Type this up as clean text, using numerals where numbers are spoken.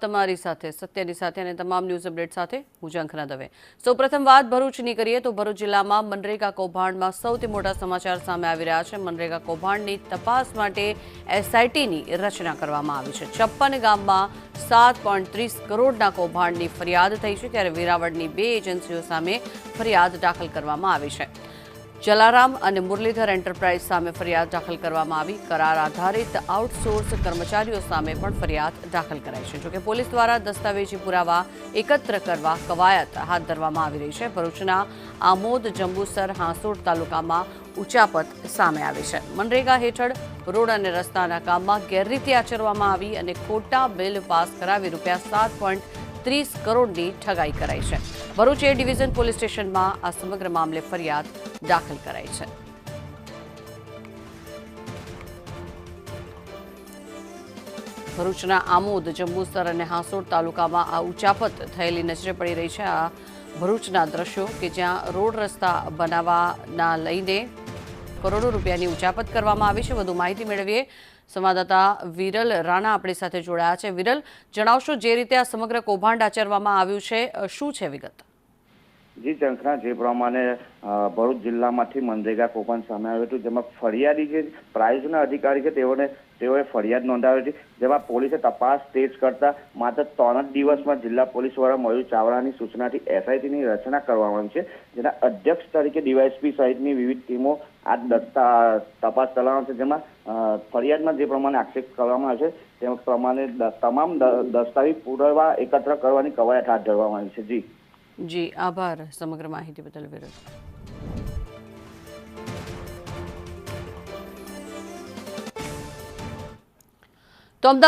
તમારી સાથે સત્યની સાથે અને તમામ ન્યૂઝ અપડેટ સાથે હું ઝંખના દવે। સૌપ્રથમ વાત ભરૂચની કરીએ તો ભરૂચ જિલ્લામાં મનરેગા કૌભાંડમાં સૌથી મોટા સમાચાર સામે આવી રહ્યા છે। મનરેગા કૌભાંડની તપાસ માટે એસઆઈટીની રચના કરવામાં આવી છે। 56 ગામમાં 7.30 કરોડના કૌભાંડની ફરિયાદ થઈ છે, ત્યારે વેરાવળની 2 એજન્સીઓ સામે ફરિયાદ દાખલ કરવામાં આવી છે। જલારામ અને મુરલીધર એન્ટરપ્રાઇઝ સામે ફરિયાદ દાખલ કરવામાં આવી। કરાર આધારિત આઉટસોર્સ કર્મચારીઓ સામે પણ ફરિયાદ દાખલ કરાઈ છે। જોકે પોલીસ દ્વારા દસ્તાવેજી પુરાવા એકત્ર કરવા કવાયત હાથ ધરવામાં આવી રહી છે। ભરૂચના આમોદ, જંબુસર, હાંસોડ તાલુકામાં ઉચાપત સામે આવી છે। મનરેગા હેઠળ રોડ અને રસ્તાના કામમાં ગેરરીતિ આચરવામાં આવી અને ખોટા બિલ પાસ કરાવી ₹7.30 કરોડની ઠગાઈ કરાઈ છે। ભરૂચ એ ડિવિઝન પોલીસ સ્ટેશનમાં આ સમગ્ર મામલે ફરિયાદ દાખલ કરાઈ છે। ભરૂચના આમોદ, જંબુસર અને હાંસોડ તાલુકામાં આ ઉચાપત થયેલી નજરે પડી રહી છે। આ ભરૂચના દ્રશ્યો કે જ્યાં રોડ રસ્તા બનાવવાના લઈને કરોડો રૂપિયાની ઉચાપત કરવામાં આવી છે। વધુ માહિતી મેળવીએ, સંવાદદાતા વિરલ રાણા આપણી સાથે જોડાયા છે। વિરલ, જણાવશો જે રીતે આ સમગ્ર કૌભાંડ આચરવામાં આવ્યું છે, શું છે વિગત? જી ઝંખના, જે પ્રમાણે ભરૂચ જિલ્લામાંથી મનરેગા કૌભાંડ સામે આવ્યું હતું, જેમાં ફરિયાદી જે પ્રાઇઝના અધિકારી છે તેઓએ ફરિયાદ નોંધાવી હતી, જેમાં પોલીસે તપાસ તેજ કરતા માત્ર 3 જ દિવસમાં જિલ્લા પોલીસ વડા મયુર ચાવડાની સૂચનાથી એસઆઈટીની રચના કરવામાં આવી છે, જેના અધ્યક્ષ તરીકે ડીવાયએસપી સહિતની વિવિધ ટીમો આ તપાસ ચલાવવામાં છે। જેમાં ફરિયાદમાં જે પ્રમાણે આક્ષેપ કરવામાં આવે છે તે પ્રમાણે તમામ દસ્તાવેજ પુરાવા એકત્ર કરવાની કવાયત હાથ ધરવામાં આવી છે। જી આભાર સમગ્ર માહિતી બદલ વિરલ। તો અમદાવાદ